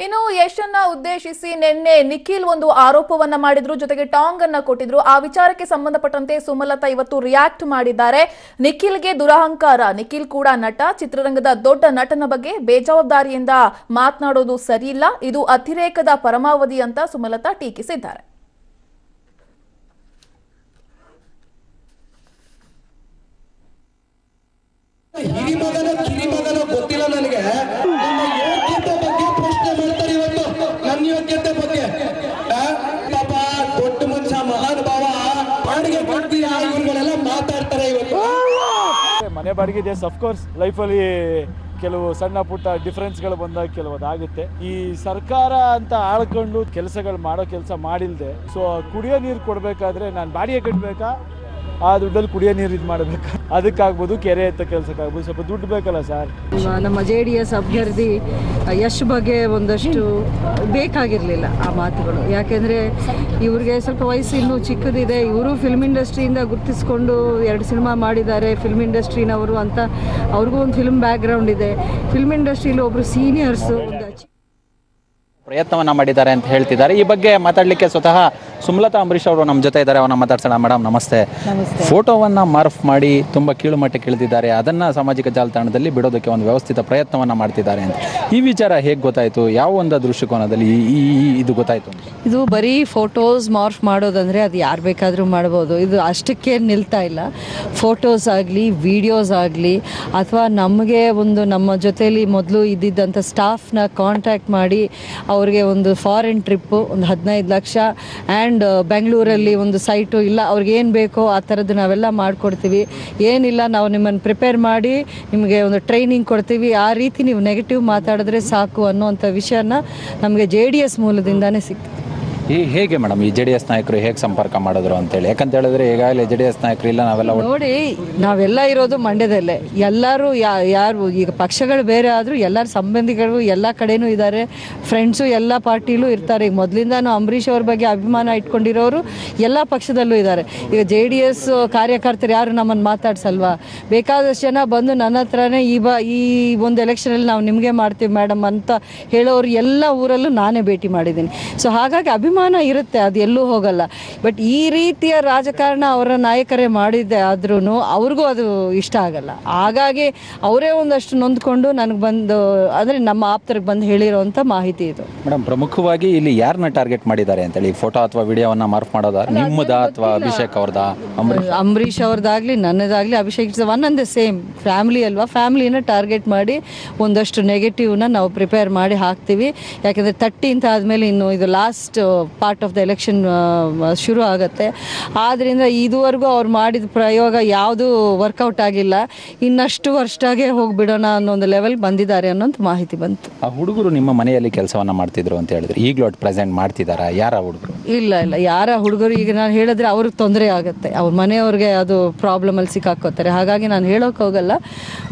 ಇನ್ನು ಯಶನ್ನ ಉದ್ದೇಶಿಸಿ ನಿನ್ನೆ ನಿಖಿಲ್ ಒಂದು ಆರೋಪವನ್ನ ಮಾಡಿದ್ರು, ಜೊತೆಗೆ ಟಾಂಗ್ ಅನ್ನ ಕೊಟ್ಟಿದ್ರು. ಆ ವಿಚಾರಕ್ಕೆ ಸಂಬಂಧಪಟ್ಟಂತೆ ಸುಮಲತಾ ಇವತ್ತು ರಿಯಾಕ್ಟ್ ಮಾಡಿದ್ದಾರೆ. ನಿಖಿಲ್ಗೆ ದುರಹಂಕಾರ, ನಿಖಿಲ್ ಕೂಡ ನಟ, ಚಿತ್ರರಂಗದ ದೊಡ್ಡ ನಟನ ಬಗ್ಗೆ ಬೇಜವಾಬ್ದಾರಿಯಿಂದ ಮಾತನಾಡೋದು ಸರಿಯಿಲ್ಲ, ಇದು ಅತಿರೇಕದ ಪರಮಾವಧಿ ಅಂತ ಸುಮಲತಾ ಟೀಕಿಸಿದ್ದಾರೆ. ಗೊತ್ತಿಲ್ಲ ನನಗೆ ಯೋಗ್ಯತೆ ಬಗ್ಗೆ ಪ್ರಶ್ನೆ ಮಾಡ್ತಾರೆ ಇವತ್ತು. ನನ್ನ ಯೋಗ್ಯತೆ ಬಗ್ಗೆ ಪಾಪ ದೊಡ್ಡ ಮನುಷ್ಯ ಮಹಾನುಭಾವ ಬಾಡಿಗೆ ಕೊಡ್ತೀರಾ ಇವ್ರುಗಳೆಲ್ಲ ಮಾತಾಡ್ತಾರೆ ಇವತ್ತು. ಮನೆ ಬಾಡಿಗೆ ಇದೆ, ಅಫ್ಕೋರ್ಸ್ ಲೈಫಲ್ಲಿ ಕೆಲವು ಸಣ್ಣ ಪುಟ್ಟ ಡಿಫ್ರೆನ್ಸ್ಗಳು ಬಂದಾಗ ಕೆಲವೊಂದಾಗುತ್ತೆ. ಈ ಸರ್ಕಾರ ಅಂತ ಆಳ್ಕೊಂಡು ಕೆಲಸಗಳು ಮಾಡೋ ಕೆಲಸ ಮಾಡಿಲ್ದೆ, ಸೊ ಕುಡಿಯೋ ನೀರು ಕೊಡಬೇಕಾದ್ರೆ ನಾನು ಬಾಡಿಗೆ ಕಟ್ಟಬೇಕಾ, ಆ ದುಡ್ಡಲ್ಲಿ ಕುಡಿಯೋ ನೀರು ಇದು ಮಾಡಬೇಕಾ, ಅದಕ್ಕಾಗ್ಬೋದು, ಕೆರೆ ಎತ್ತ ಕೆಲಸಕ್ಕಾಗ್ಬೋದು, ಸ್ವಲ್ಪ ದುಡ್ಡು ಬೇಕಲ್ಲ ಸರ್. ನಮ್ಮ JDS ಅಭ್ಯರ್ಥಿ ಯಶ್ ಬಗ್ಗೆ ಒಂದಷ್ಟು ಬೇಕಾಗಿರಲಿಲ್ಲ ಆ ಮಾತುಗಳು. ಯಾಕೆಂದರೆ ಇವ್ರಿಗೆ ಸ್ವಲ್ಪ ವಯಸ್ಸು ಇನ್ನೂ ಚಿಕ್ಕದಿದೆ. ಇವರು ಫಿಲ್ಮ್ ಇಂಡಸ್ಟ್ರಿಯಿಂದ ಗುರುತಿಸ್ಕೊಂಡು 2 ಸಿನಿಮಾ ಮಾಡಿದ್ದಾರೆ, ಫಿಲ್ಮ್ ಇಂಡಸ್ಟ್ರಿನವರು ಅಂತ. ಅವ್ರಿಗೂ ಒಂದು ಫಿಲ್ಮ್ ಬ್ಯಾಕ್ಗ್ರೌಂಡ್ ಇದೆ. ಫಿಲ್ಮ್ ಇಂಡಸ್ಟ್ರಿಯಲ್ಲಿ ಒಬ್ಬರು ಸೀನಿಯರ್ಸು ಪ್ರಯತ್ನವನ್ನ ಮಾಡಿದ್ದಾರೆ ಅಂತ ಹೇಳ್ತಿದ್ದಾರೆ. ಈ ಬಗ್ಗೆ ಮಾತಾಡಲಿಕ್ಕೆ ಸ್ವತಃ ಸುಮಲತಾ ಅಂಬರೀಶ್ ಅವರು ನಮ್ಮ ಜೊತೆ ಇದ್ದಾರೆ. ಅವನ್ನ ಮಾತಾಡ್ಸೋಣ. ಮೇಡಮ್ ನಮಸ್ತೆ. ಫೋಟೋವನ್ನು ಮಾರ್ಫ್ ಮಾಡಿ ತುಂಬ ಕೀಳು ಮಟ್ಟಕ್ಕೆ ಇಳಿದಿದ್ದಾರೆ, ಅದನ್ನು ಸಾಮಾಜಿಕ ಜಾಲತಾಣದಲ್ಲಿ ಬಿಡೋದಕ್ಕೆ ಒಂದು ವ್ಯವಸ್ಥಿತ ಪ್ರಯತ್ನವನ್ನು ಮಾಡ್ತಿದ್ದಾರೆ ಅಂತ. ಈ ವಿಚಾರ ಹೇಗೆ ಗೊತ್ತಾಯಿತು? ಯಾವ ಒಂದು ದೃಷ್ಟಿಕೋನದಲ್ಲಿ ಇದು ಗೊತ್ತಾಯಿತು? ಇದು ಬರೀ ಫೋಟೋಸ್ ಮಾರ್ಫ್ ಮಾಡೋದಂದರೆ ಅದು ಯಾರು ಬೇಕಾದರೂ ಮಾಡ್ಬೋದು. ಇದು ಅಷ್ಟಕ್ಕೆ ನಿಲ್ತಾ ಇಲ್ಲ. ಫೋಟೋಸ್ ಆಗಲಿ, ವಿಡಿಯೋಸ್ ಆಗಲಿ, ಅಥವಾ ನಮಗೆ ಒಂದು ನಮ್ಮ ಜೊತೆಯಲ್ಲಿ ಮೊದಲು ಇದ್ದಿದ್ದಂಥ ಸ್ಟಾಫ್ನ ಕಾಂಟ್ಯಾಕ್ಟ್ ಮಾಡಿ ಅವ್ರಿಗೆ ಒಂದು ಫಾರಿನ್ ಟ್ರಿಪ್ಪು ಒಂದು 15 ಲಕ್ಷ ಆ್ಯಂಡ್ ಬೆಂಗಳೂರಲ್ಲಿ ಒಂದು ಸೈಟು ಇಲ್ಲ, ಅವ್ರಿಗೇನು ಬೇಕೋ ಆ ಥರದ್ದು ನಾವೆಲ್ಲ ಮಾಡಿಕೊಡ್ತೀವಿ. ಏನಿಲ್ಲ, ನಾವು ನಿಮ್ಮನ್ನು ಪ್ರಿಪೇರ್ ಮಾಡಿ ನಿಮಗೆ ಒಂದು ಟ್ರೈನಿಂಗ್ ಕೊಡ್ತೀವಿ, ಆ ರೀತಿ ನೀವು ನೆಗೆಟಿವ್ ಮಾತಾಡಿದ್ರೆ ಸಾಕು ಅನ್ನೋವಂಥ ವಿಷಯನ ನಮಗೆ JDS ಮೂಲದಿಂದನೇ ಸಿಕ್ತು. ಹೇಗೆ ಮೇಡಮ್ ಈ JDS ನಾಯಕರು ಹೇಗೆ ಸಂಪರ್ಕ ಮಾಡಿದ್ರು ಅಂತೇಳಿ? ಯಾಕಂತ ಹೇಳಿದ್ರೆ ಈಗಾಗಲೇ JDS ನಾಯಕರು ಇಲ್ಲ, ನೋಡಿ ನಾವೆಲ್ಲ ಇರೋದು ಮಂಡ್ಯದಲ್ಲೇ. ಎಲ್ಲರೂ ಯಾರು ಈಗ ಪಕ್ಷಗಳು ಬೇರೆ ಆದರೂ ಎಲ್ಲರ ಸಂಬಂಧಿಗಳು ಎಲ್ಲ ಕಡೆನೂ ಇದ್ದಾರೆ, ಫ್ರೆಂಡ್ಸು ಎಲ್ಲ ಪಾರ್ಟಿಲೂ ಇರ್ತಾರೆ. ಈಗ ಮೊದಲಿಂದನೂ ಅಂಬರೀಷ್ ಅವ್ರ ಬಗ್ಗೆ ಅಭಿಮಾನ ಇಟ್ಕೊಂಡಿರೋರು ಎಲ್ಲ ಪಕ್ಷದಲ್ಲೂ ಇದ್ದಾರೆ. ಈಗ JDS ಕಾರ್ಯಕರ್ತರು ಯಾರು ನಮ್ಮನ್ನು ಮಾತಾಡ್ಸಲ್ವಾ? ಬೇಕಾದಷ್ಟು ಜನ ಬಂದು ನನ್ನ ಹತ್ರನೇ ಈ ಒಂದು ಎಲೆಕ್ಷನಲ್ಲಿ ನಾವು ನಿಮಗೆ ಮಾಡ್ತೀವಿ ಮೇಡಮ್ ಅಂತ ಹೇಳೋರು ಎಲ್ಲ ಊರಲ್ಲೂ ನಾನೇ ಭೇಟಿ ಮಾಡಿದ್ದೀನಿ. ಸೊ ಹಾಗಾಗಿ ಅಭಿಮಾನ ಇರುತ್ತೆ, ಅದು ಎಲ್ಲೂ ಹೋಗಲ್ಲ. ಬಟ್ ಈ ರೀತಿಯ ರಾಜಕಾರಣ ಅವರ ನಾಯಕರೇ ಮಾಡಿದ್ದೆ ಆದ್ರೂ ಅವ್ರಿಗೂ ಅದು ಇಷ್ಟ ಆಗಲ್ಲ. ಹಾಗಾಗಿ ಅವರೇ ಒಂದಷ್ಟು ನೊಂದ್ಕೊಂಡು ನನಗೆ ಬಂದು ಅಂದರೆ ನಮ್ಮ ಆಪ್ತರಿಗೆ ಬಂದು ಹೇಳಿರೋವಂಥ ಮಾಹಿತಿ ಇದು. ಮೇಡಮ್, ಪ್ರಮುಖವಾಗಿ ಇಲ್ಲಿ ಯಾರನ್ನ ಟಾರ್ಗೆಟ್ ಮಾಡಿದ್ದಾರೆ ಅಂತೇಳಿ? ಫೋಟೋ ಅಥವಾ ವಿಡಿಯೋವನ್ನು ಮಾರ್ಫ್ ಮಾಡೋದಾ, ನಿಮ್ಮದ ಅಥವಾ ಅಭಿಷೇಕ್ ಅವ್ರದಾ? ಅಂಬರೀಷ್ ಅವ್ರದ್ದಾಗಲಿ ನನ್ನದಾಗಲಿ Abhishek one and the same family ಅಲ್ವಾ. ಫ್ಯಾಮಿಲಿನ ಟಾರ್ಗೆಟ್ ಮಾಡಿ ಒಂದಷ್ಟು ನೆಗೆಟಿವ್ನ ನಾವು ಪ್ರಿಪೇರ್ ಮಾಡಿ ಹಾಕ್ತೀವಿ. ಯಾಕೆಂದರೆ 30 ಅಂತ ಆದಮೇಲೆ ಇನ್ನು ಇದು last part of the election ಶುರು ಆಗುತ್ತೆ. ಆದ್ದರಿಂದ ಇದುವರೆಗೂ ಅವ್ರು ಮಾಡಿದ ಪ್ರಯೋಗ ಯಾವುದೂ ವರ್ಕೌಟ್ ಆಗಿಲ್ಲ. ಇನ್ನಷ್ಟು ವರ್ಷಾಗೆ ಹೋಗಿಬಿಡೋಣ ಅನ್ನೋ ಒಂದು ಲೆವೆಲ್ ಬಂದಿದ್ದಾರೆ ಅನ್ನೋಂಥ ಮಾಹಿತಿ ಬಂತು. ಆ ಹುಡುಗರು ನಿಮ್ಮ ಮನೆಯಲ್ಲಿ ಕೆಲಸವನ್ನು ಮಾಡ್ತಿದ್ರು ಅಂತ ಹೇಳಿದ್ರು, ಈಗಲೂ ಅಟ್ ಪ್ರೆಸೆಂಟ್ ಮಾಡ್ತಿದ್ದಾರಾ? ಯಾರ ಹುಡುಗರು? ಇಲ್ಲ, ಯಾರ ಹುಡುಗರು ಈಗ ನಾನು ಹೇಳಿದ್ರೆ ಅವ್ರಿಗೆ ತೊಂದರೆ ಆಗುತ್ತೆ, ಅವ್ರ ಮನೆಯವ್ರಿಗೆ ಅದು ಪ್ರಾಬ್ಲಮಲ್ಲಿ ಸಿಕ್ಕಾಕೋತಾರೆ. ಹಾಗಾಗಿ ನಾನು ಹೇಳೋಕೆ ಹೋಗಲ್ಲ.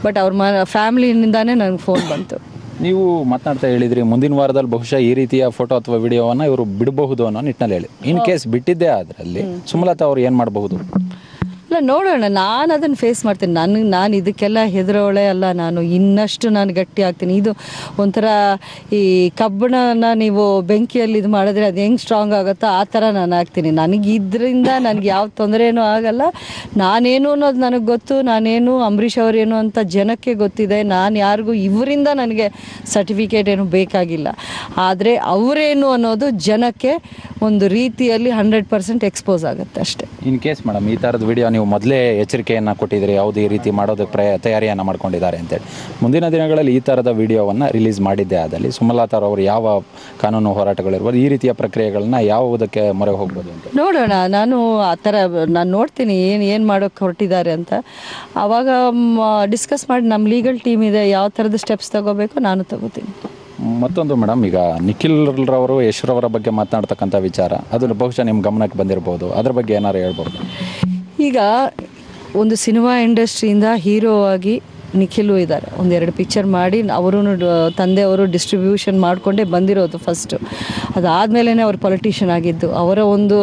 ಬಟ್ ಅವ್ರ ಫ್ಯಾಮಿಲಿಯಿಂದಾನೇ ನನಗೆ ಫೋನ್ ಬಂತು. ನೀವು ಮಾತನಾಡ್ತಾ ಹೇಳಿದ್ರಿ ಮುಂದಿನ ವಾರದಲ್ಲಿ ಬಹುಶಃ ಈ ರೀತಿಯ ಫೋಟೋ ಅಥವಾ ವಿಡಿಯೋವನ್ನು ಇವರು ಬಿಡಬಹುದು ಅನ್ನೋ ನಿಟ್ಟಿನಲ್ಲಿ ಹೇಳಿ. ಇನ್ ಕೇಸ್ ಬಿಟ್ಟಿದ್ದೇ ಅದರಲ್ಲಿ ಸುಮಲತಾ ಅವರು ಏನು ಮಾಡಬಹುದು? ಇಲ್ಲ, ನೋಡೋಣ. ನಾನು ಅದನ್ನು ಫೇಸ್ ಮಾಡ್ತೀನಿ. ನಾನು ಇದಕ್ಕೆಲ್ಲ ಹೆದರೋಳೆ ಅಲ್ಲ. ನಾನು ಇನ್ನಷ್ಟು ಗಟ್ಟಿ ಆಗ್ತೀನಿ. ಇದು ಒಂಥರ ಈ ಕಬ್ಬಣನ ನೀವು ಬೆಂಕಿಯಲ್ಲಿ ಇದು ಮಾಡಿದ್ರೆ ಅದು ಹೆಂಗೆ ಸ್ಟ್ರಾಂಗ್ ಆಗುತ್ತೋ ಆ ಥರ ನಾನು ಆಗ್ತೀನಿ. ನನಗೆ ಇದರಿಂದ ನನಗೆ ಯಾವ ತೊಂದರೆನೂ ಆಗಲ್ಲ. ನಾನೇನು ಅನ್ನೋದು ನನಗೆ ಗೊತ್ತು. ನಾನೇನು ಅಂಬರೀಷ್ ಅವರೇನು ಅಂತ ಜನಕ್ಕೆ ಗೊತ್ತಿದೆ. ನಾನು ಯಾರಿಗೂ ಇವರಿಂದ ನನಗೆ ಸರ್ಟಿಫಿಕೇಟ್ ಏನು ಬೇಕಾಗಿಲ್ಲ. ಆದರೆ ಅವರೇನು ಅನ್ನೋದು ಜನಕ್ಕೆ ಒಂದು ರೀತಿಯಲ್ಲಿ 100% ಎಕ್ಸ್ಪೋಸ್ ಆಗುತ್ತೆ ಅಷ್ಟೇ. ಇನ್ ಕೇಸ್ ಮೇಡಮ್ ಈ ಥರದ ವಿಡಿಯೋ ನೀವು ಮೊದಲೇ ಎಚ್ಚರಿಕೆಯನ್ನು ಕೊಟ್ಟಿದ್ರಿ, ಯಾವುದೇ ರೀತಿ ಮಾಡೋದಕ್ಕೆ ತಯಾರಿಯನ್ನು ಮಾಡ್ಕೊಂಡಿದ್ದಾರೆ ಅಂತೇಳಿ, ಮುಂದಿನ ದಿನಗಳಲ್ಲಿ ಈ ಥರದ ವಿಡಿಯೋವನ್ನು ರಿಲೀಸ್ ಮಾಡಿದ್ದೆ ಆದಲ್ಲಿ ಸುಮಲತಾ ಅವರು ಯಾವ ಕಾನೂನು ಹೋರಾಟಗಳಿರ್ಬೋದು, ಈ ರೀತಿಯ ಪ್ರಕ್ರಿಯೆಗಳನ್ನ ಯಾವುದಕ್ಕೆ ಮೊರೆ ಹೋಗ್ಬೋದು ಅಂತ ನೋಡೋಣ. ನಾನು ಆ ಥರ ನಾನು ನೋಡ್ತೀನಿ ಏನು ಮಾಡೋಕ್ಕೆ ಹೊರಟಿದ್ದಾರೆ ಅಂತ. ಆವಾಗ ಡಿಸ್ಕಸ್ ಮಾಡಿ ನಮ್ಮ ಲೀಗಲ್ ಟೀಮ್ ಇದೆ, ಯಾವ ಥರದ ಸ್ಟೆಪ್ಸ್ ತಗೋಬೇಕು ನಾನು ತಗೋತೀನಿ. ಮತ್ತೊಂದು ಮೇಡಮ್, ಈಗ ನಿಖಿಲ್ ರವರು ಯಶ್ರವರ ಬಗ್ಗೆ ಮಾತನಾಡ್ತಕ್ಕಂಥ ವಿಚಾರ ಅದು ಬಹುಶಃ ನಿಮ್ಮ ಗಮನಕ್ಕೆ ಬಂದಿರ್ಬೋದು, ಅದ್ರ ಬಗ್ಗೆ ಏನಾರು ಹೇಳ್ಬೋದು? ಈಗ ಒಂದು ಸಿನಿಮಾ ಇಂಡಸ್ಟ್ರಿಯಿಂದ ಹೀರೋ ಆಗಿ 2 ಸಿನಿಮಾ ಮಾಡಿದ್ದಾರೆ. 2 ಸಿನಿಮಾ ಮಾಡಿದ್ದಾರೆ. 2 ಸಿನಿಮಾ ನಿಖಿಲು ಇದ್ದಾರೆ, ಒಂದೆರಡು ಪಿಕ್ಚರ್ ಮಾಡಿ ಅವರು ತಂದೆಯವರು ಡಿಸ್ಟ್ರಿಬ್ಯೂಷನ್ ಮಾಡಿಕೊಂಡೇ ಬಂದಿರೋದು ಫಸ್ಟು. ಅದಾದಮೇಲೆ ಅವ್ರು ಪೊಲಿಟಿಷಿಯನ್ ಆಗಿದ್ದು. ಅವರ ಒಂದು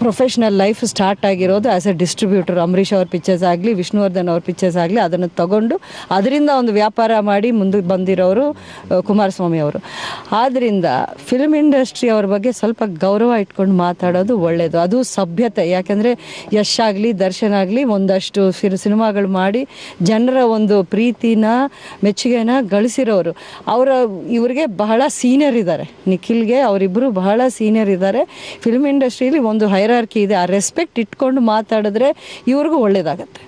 ಪ್ರೊಫೆಷ್ನಲ್ ಲೈಫ್ ಸ್ಟಾರ್ಟ್ ಆಗಿರೋದು ಆ್ಯಸ್ ಎ ಡಿಸ್ಟ್ರಿಬ್ಯೂಟರ್. ಅಂಬರೀಷ್ ಅವ್ರ ಪಿಕ್ಚರ್ಸ್ ಆಗಲಿ, ವಿಷ್ಣುವರ್ಧನ್ ಅವ್ರ ಪಿಕ್ಚರ್ಸ್ ಆಗಲಿ, ಅದನ್ನು ತಗೊಂಡು ಅದರಿಂದ ಒಂದು ವ್ಯಾಪಾರ ಮಾಡಿ ಮುಂದಕ್ಕೆ ಬಂದಿರೋರು ಕುಮಾರಸ್ವಾಮಿ ಅವರು. ಆದ್ದರಿಂದ ಫಿಲ್ಮ್ ಇಂಡಸ್ಟ್ರಿ ಅವ್ರ ಬಗ್ಗೆ ಸ್ವಲ್ಪ ಗೌರವ ಇಟ್ಕೊಂಡು ಮಾತಾಡೋದು ಒಳ್ಳೆಯದು. ಅದು ಸಭ್ಯತೆ. ಯಾಕೆಂದರೆ ಯಶ್ ಆಗಲಿ, ದರ್ಶನ್ ಆಗಲಿ ಒಂದಷ್ಟು ಸಿನಿಮಾಗಳು ಮಾಡಿ ಜನರ ಒಂದು ಪ್ರೀತಿನ, ಮೆಚ್ಚುಗೆನ ಗಳಿಸಿರೋರು. ಇವ್ರಿಗೆ ಬಹಳ ಸೀನಿಯರ್ ಇದ್ದಾರೆ. ನಿಖಿಲ್ಗೆ ಅವರಿಬ್ಬರು ಬಹಳ ಸೀನಿಯರ್ ಇದ್ದಾರೆ. ಫಿಲ್ಮ್ ಇಂಡಸ್ಟ್ರಿಯಲ್ಲಿ ಒಂದು ಹೈರಾರ್ಕಿ ಇದೆ. ಆ ರೆಸ್ಪೆಕ್ಟ್ ಇಟ್ಕೊಂಡು ಮಾತಾಡಿದ್ರೆ ಇವ್ರಿಗೂ ಒಳ್ಳೆಯದಾಗತ್ತೆ.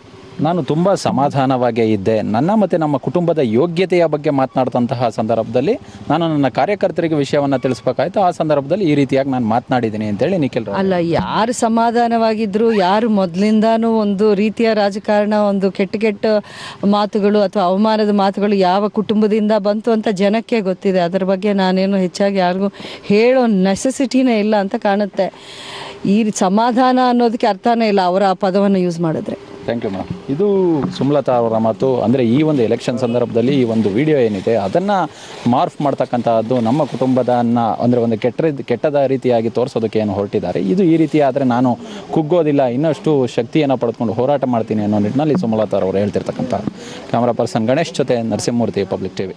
ನಾನು ತುಂಬ ಸಮಾಧಾನವಾಗೇ ಇದ್ದೆ. ನನ್ನ ಮತ್ತು ನಮ್ಮ ಕುಟುಂಬದ ಯೋಗ್ಯತೆಯ ಬಗ್ಗೆ ಮಾತನಾಡಿದಂತಹ ಸಂದರ್ಭದಲ್ಲಿ ನಾನು ನನ್ನ ಕಾರ್ಯಕರ್ತರಿಗೆ ವಿಷಯವನ್ನು ತಿಳಿಸ್ಬೇಕಾಯ್ತು. ಆ ಸಂದರ್ಭದಲ್ಲಿ ಈ ರೀತಿಯಾಗಿ ನಾನು ಮಾತನಾಡಿದ್ದೀನಿ ಅಂತೇಳಿ ನಿಖಿಲ್ ಅಲ್ಲ, ಯಾರು ಸಮಾಧಾನವಾಗಿದ್ದರು, ಯಾರು ಮೊದಲಿಂದಾನು ಒಂದು ರೀತಿಯ ರಾಜಕಾರಣ, ಒಂದು ಕೆಟ್ಟ ಮಾತುಗಳು ಅಥವಾ ಅವಮಾನದ ಮಾತುಗಳು ಯಾವ ಕುಟುಂಬದಿಂದ ಬಂತು ಅಂತ ಜನಕ್ಕೆ ಗೊತ್ತಿದೆ. ಅದರ ಬಗ್ಗೆ ನಾನೇನು ಹೆಚ್ಚಾಗಿ ಯಾರಿಗೂ ಹೇಳೋ ನೆಸೆಸಿಟಿನೇ ಇಲ್ಲ ಅಂತ ಕಾಣುತ್ತೆ. ಈ ಸಮಾಧಾನ ಅನ್ನೋದಕ್ಕೆ ಅರ್ಥನೇ ಇಲ್ಲ ಅವರ ಆ ಪದವನ್ನು ಯೂಸ್ ಮಾಡಿದ್ರೆ. Thank you madam. ಇದು ಸುಮಲತಾ ಅವರ ಮಾತು. ಅಂದರೆ ಈ ಒಂದು ಎಲೆಕ್ಷನ್ ಸಂದರ್ಭದಲ್ಲಿ ಈ ಒಂದು ವಿಡಿಯೋ ಏನಿದೆ ಅದನ್ನು ಮಾರ್ಫ್ ಮಾಡ್ತಕ್ಕಂಥದ್ದು ನಮ್ಮ ಕುಟುಂಬದನ್ನು ಅಂದರೆ ಒಂದು ಕೆಟ್ಟದ ರೀತಿಯಾಗಿ ತೋರಿಸೋದಕ್ಕೆ ಏನು ಹೊರಟಿದ್ದಾರೆ. ಇದು ಈ ರೀತಿ ಆದರೆ ನಾನು ಕುಗ್ಗೋದಿಲ್ಲ, ಇನ್ನಷ್ಟು ಶಕ್ತಿಯನ್ನು ಪಡೆದುಕೊಂಡು ಹೋರಾಟ ಮಾಡ್ತೀನಿ ಅನ್ನೋ ನಿಟ್ಟಿನಲ್ಲಿ ಸುಮಲತಾ ಅವರು ಹೇಳ್ತಿರ್ತಕ್ಕಂಥ. ಕ್ಯಾಮ್ರಾ ಪರ್ಸನ್ ಗಣೇಶ್ ಜೊತೆ ನರಸಿಂಹಮೂರ್ತಿ, ಪಬ್ಲಿಕ್ ಟಿವಿ.